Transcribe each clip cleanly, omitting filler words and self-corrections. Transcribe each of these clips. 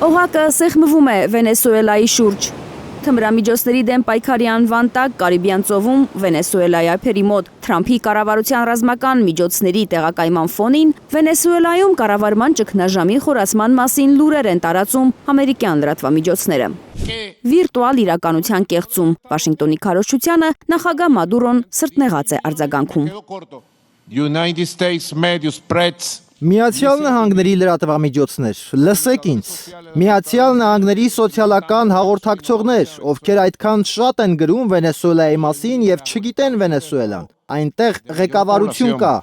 Օղակը սեղմվում է Վենեսուելայի շուրջ։ Թմրամիջոցների դեմ պայքարի անվան տակ Կարիբյան ծովում Վենեսուելայի ափերի մոտ Թրամփի կառավարության ռազմական միջոցների տեղակայման ֆոնին Վենեսուելայում կառավարման ճգնաժամի խորացման մասին լուրեր են տարածում ամերիկյան լրատվամիջոցները։ Վիրտուալ իրականության կեղծում Վաշինգտոնի քարոզչությանը նախագահ Մադուրոն սրտնեղած է արձագանքում։ Միացյալ Նահանգների լրատվամիջոցներ, լսեք ինձ։ Միացյալ Նահանգների սոցիալական հաղորդակցողներ, ովքեր այդքան շատ են գրում Վենեսուելայի մասին եւ չգիտեն Վենեսուելան։ Այնտեղ ղեկավարություն կա։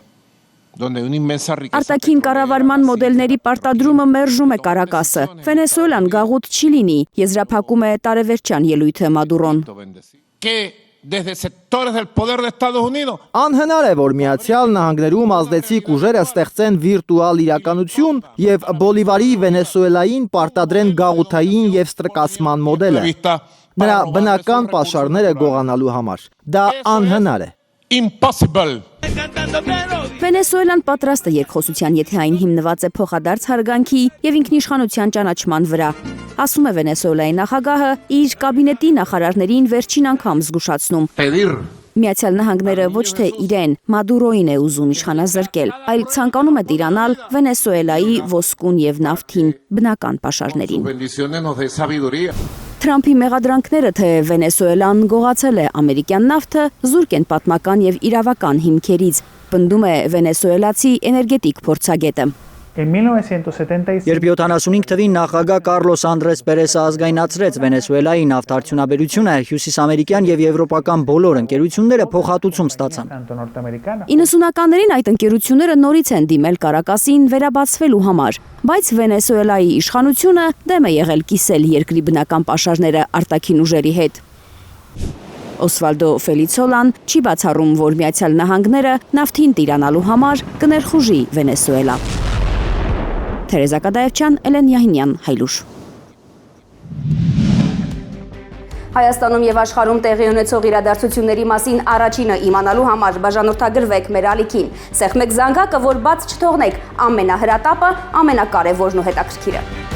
Արտաքին կառավարման մոդելների պարտադրումը մերժում է Կարակասը։ Վենեսուելան գաղութ չի լինի, եզրափակում է տարեվերջյան ելույթը Մադուրոն։ Անհնար է, որ Միացյալ Նահանգներում ազդեցիկ ուժերը ստեղծեն վիրտուալ իրականություն եւ Բոլիվարի Վենեսուելային պարտադրեն գաղութային եւ ստրկացման մոդելը։ Նրա բնական պաշարները գողանալու համար։ Դա անհնար է։ Վենեսուելան պատրաստ է երկխոսության, եթե այն հիմնված է փոխադարձ հարգանքի եւ ինքնիշխանության ճանաչման վրա, ասում է Վենեսուելայի նախագահը իր կաբինետի նախարարներին վերջին անգամ զգուշացնում։ Միացյալ Նահանգները ոչ թե իրեն Մադուրոին է ուզում իշխանազրկել, այլ ցանկանում է տիրանալ Վենեսուելայի ոսկուն եւ նավթին բնական պաշարներին։ Թրամփի մեղադրանքները, թե Վենեսուելան գողացել է ամերիկյան նավթը, զուրկ են պատմական եւ իրավական հիմքերից, պնդում է վենեսուելացի էներգետիկ փորձագետը։ Երբ 75 թվին նախագահ Կարլոս Անդրես Պերեսը ազգայնացրեց Վենեսուելայի նավթարդյունաբերությունը, հյուսիսամերիկյան եւ եվրոպական բոլոր ընկերությունները փոխհատուցում ստացան։ 90-ականներին այդ ընկերությունները նորից են դիմել Կարակասին վերաբացվելու համար, բայց Վենեսուելայի իշխանությունը դեմ է եղել կիսել երկրի բնական պաշարները արտաքին ուժերի հետ։ Օսվալդո Ֆելիցոլան չի բացառում, որ Միացյալ Նահանգները նավթին տիրանալու համար կներխուժի Վենեսուելա։ Թերեզա Կադաևչյան, Էլեն Յահինյան, Հայլուշ։ Հայաստանում եւ աշխարհում տեղի ունեցող իրադարձությունների մասին առաջինը իմանալու համար բաժանորդագրվեք մեր ալիքին։ Սեղմեք զանգակը, որ բաց չթողնեք ամենահրատապը, ամենակարևորն ու հետաքրքիրը։